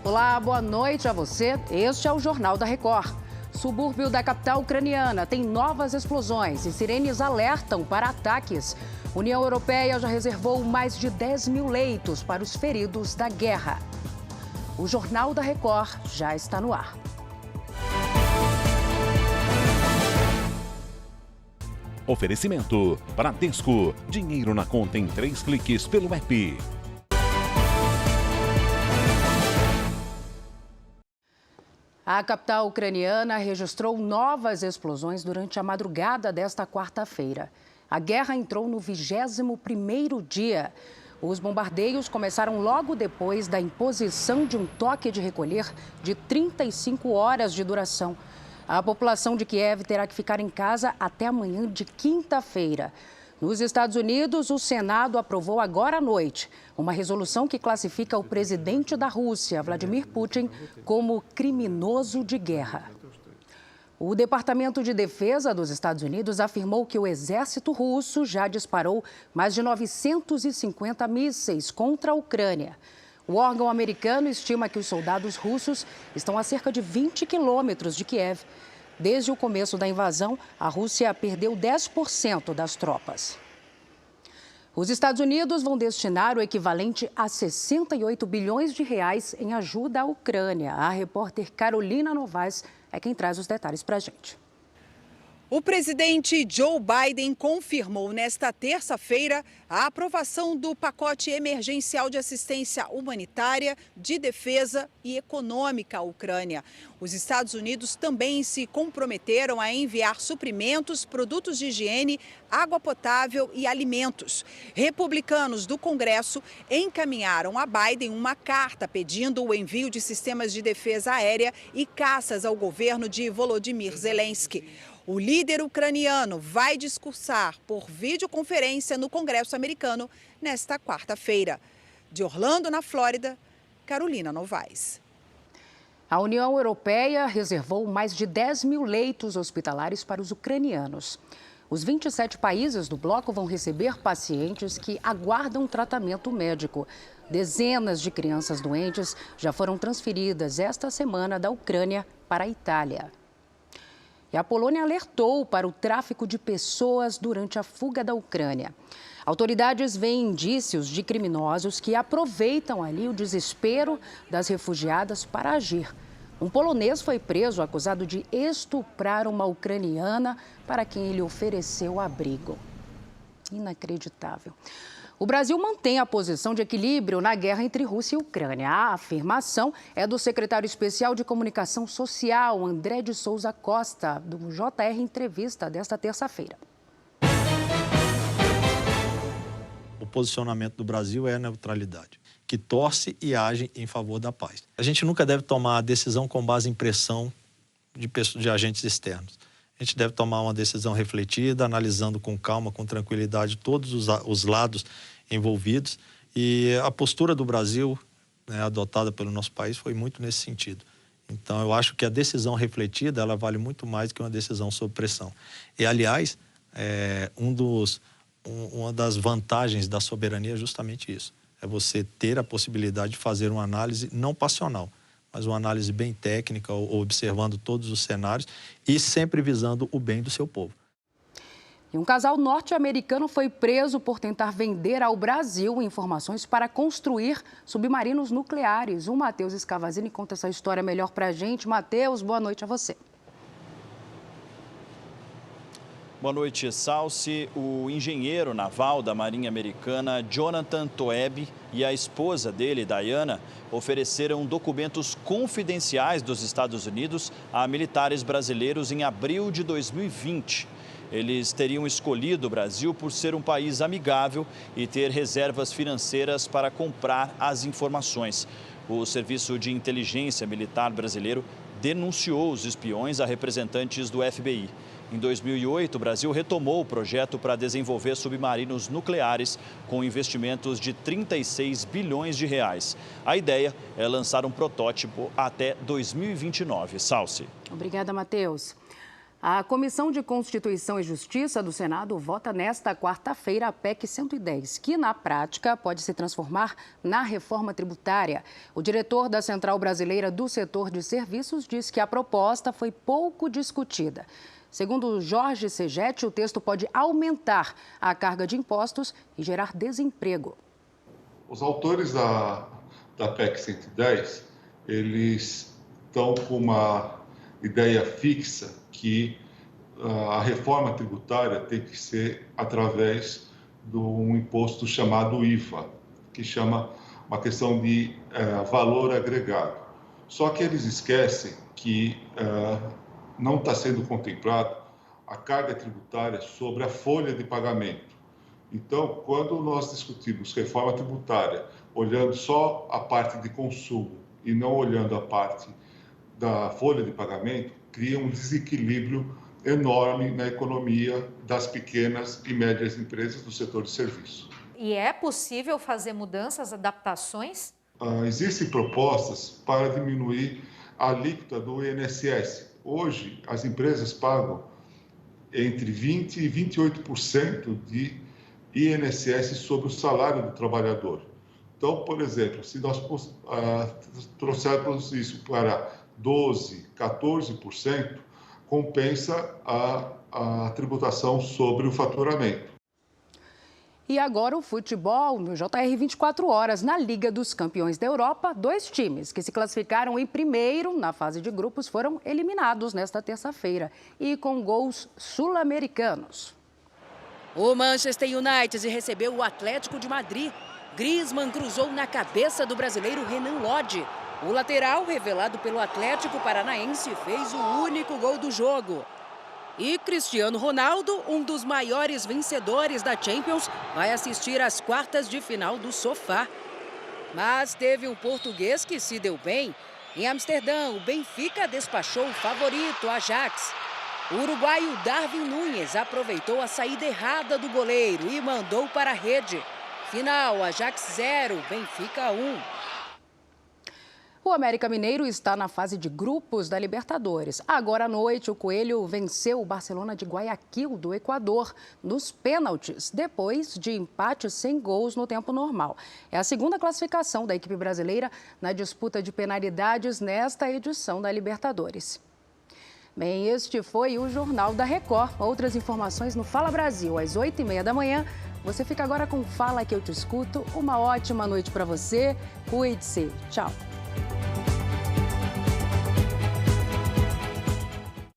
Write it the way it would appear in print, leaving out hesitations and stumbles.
Olá, boa noite a você. Este é o Jornal da Record. Subúrbio da capital ucraniana tem novas explosões e sirenes alertam para ataques. União Europeia já reservou mais de 10 mil leitos para os feridos da guerra. O Jornal da Record já está no ar. Oferecimento: Bradesco. Dinheiro na conta em 3 cliques pelo app. A capital ucraniana registrou novas explosões durante a madrugada desta quarta-feira. A guerra entrou no 21º dia. Os bombardeios começaram logo depois da imposição de um toque de recolher de 35 horas de duração. A população de Kiev terá que ficar em casa até amanhã de quinta-feira. Nos Estados Unidos, o Senado aprovou agora à noite uma resolução que classifica o presidente da Rússia, Vladimir Putin, como criminoso de guerra. O Departamento de Defesa dos Estados Unidos afirmou que o exército russo já disparou mais de 950 mísseis contra a Ucrânia. O órgão americano estima que os soldados russos estão a cerca de 20 quilômetros de Kiev. Desde o começo da invasão, a Rússia perdeu 10% das tropas. Os Estados Unidos vão destinar o equivalente a 68 bilhões de reais em ajuda à Ucrânia. A repórter Carolina Novaes é quem traz os detalhes para a gente. O presidente Joe Biden confirmou nesta terça-feira a aprovação do pacote emergencial de assistência humanitária, de defesa e econômica à Ucrânia. Os Estados Unidos também se comprometeram a enviar suprimentos, produtos de higiene, água potável e alimentos. Republicanos do Congresso encaminharam a Biden uma carta pedindo o envio de sistemas de defesa aérea e caças ao governo de Volodymyr Zelensky. O líder ucraniano vai discursar por videoconferência no Congresso americano nesta quarta-feira. De Orlando, na Flórida, Carolina Novaes. A União Europeia reservou mais de 10 mil leitos hospitalares para os ucranianos. Os 27 países do bloco vão receber pacientes que aguardam tratamento médico. Dezenas de crianças doentes já foram transferidas esta semana da Ucrânia para a Itália. E a Polônia alertou para o tráfico de pessoas durante a fuga da Ucrânia. Autoridades veem indícios de criminosos que aproveitam ali o desespero das refugiadas para agir. Um polonês foi preso acusado de estuprar uma ucraniana para quem ele ofereceu abrigo. Inacreditável. O Brasil mantém a posição de equilíbrio na guerra entre Rússia e Ucrânia. A afirmação é do secretário especial de Comunicação Social, André de Souza Costa, do JR Entrevista desta terça-feira. O posicionamento do Brasil é a neutralidade, que torce e age em favor da paz. A gente nunca deve tomar a decisão com base em pressão de agentes externos. A gente deve tomar uma decisão refletida, analisando com calma, com tranquilidade, todos os lados envolvidos. E a postura do Brasil, adotada pelo nosso país, foi muito nesse sentido. Então, eu acho que a decisão refletida, ela vale muito mais que uma decisão sob pressão. E, aliás, uma das vantagens da soberania é justamente isso. É você ter a possibilidade de fazer uma análise não passional, mas uma análise bem técnica, observando todos os cenários e sempre visando o bem do seu povo. E um casal norte-americano foi preso por tentar vender ao Brasil informações para construir submarinos nucleares. O Matheus Escavazini conta essa história melhor para a gente. Matheus, boa noite a você. Boa noite, Salsi. O engenheiro naval da Marinha Americana, Jonathan Toeb, e a esposa dele, Diana, ofereceram documentos confidenciais dos Estados Unidos a militares brasileiros em abril de 2020. Eles teriam escolhido o Brasil por ser um país amigável e ter reservas financeiras para comprar as informações. O Serviço de Inteligência Militar brasileiro denunciou os espiões a representantes do FBI. Em 2008, o Brasil retomou o projeto para desenvolver submarinos nucleares com investimentos de 36 bilhões de reais. A ideia é lançar um protótipo até 2029. Salsi. Obrigada, Matheus. A Comissão de Constituição e Justiça do Senado vota nesta quarta-feira a PEC 110, que na prática pode se transformar na reforma tributária. O diretor da Central Brasileira do Setor de Serviços diz que a proposta foi pouco discutida. Segundo Jorge Segetti, o texto pode aumentar a carga de impostos e gerar desemprego. Os autores da PEC 110, eles estão com uma ideia fixa que a reforma tributária tem que ser através de um imposto chamado IVA, que chama uma questão de valor agregado. Só que eles esquecem que não está sendo contemplado a carga tributária sobre a folha de pagamento. Então, quando nós discutimos reforma tributária, olhando só a parte de consumo e não olhando a parte da folha de pagamento, cria um desequilíbrio enorme na economia das pequenas e médias empresas do setor de serviço. E é possível fazer mudanças, adaptações? Existem propostas para diminuir a alíquota do INSS. Hoje, as empresas pagam entre 20% e 28% de INSS sobre o salário do trabalhador. Então, por exemplo, se nós trouxermos isso para 12%, 14%, compensa a tributação sobre o faturamento. E agora o futebol no JR 24 horas. Na Liga dos Campeões da Europa, 2 times que se classificaram em primeiro na fase de grupos foram eliminados nesta terça-feira e com gols sul-americanos. O Manchester United recebeu o Atlético de Madrid. Griezmann cruzou na cabeça do brasileiro Renan Lodge. O lateral, revelado pelo Atlético Paranaense, fez o único gol do jogo. E Cristiano Ronaldo, um dos maiores vencedores da Champions, vai assistir às quartas de final do sofá. Mas teve um português que se deu bem. Em Amsterdã, o Benfica despachou o favorito, Ajax. O uruguaio Darwin Núñez aproveitou a saída errada do goleiro e mandou para a rede. Final, Ajax 0, Benfica 1. O América Mineiro está na fase de grupos da Libertadores. Agora à noite, o Coelho venceu o Barcelona de Guayaquil, do Equador, nos pênaltis, depois de empate sem gols no tempo normal. É a segunda classificação da equipe brasileira na disputa de penalidades nesta edição da Libertadores. Bem, este foi o Jornal da Record. Outras informações no Fala Brasil, às 8h30 da manhã. Você fica agora com Fala que eu te escuto. Uma ótima noite para você. Cuide-se. Tchau.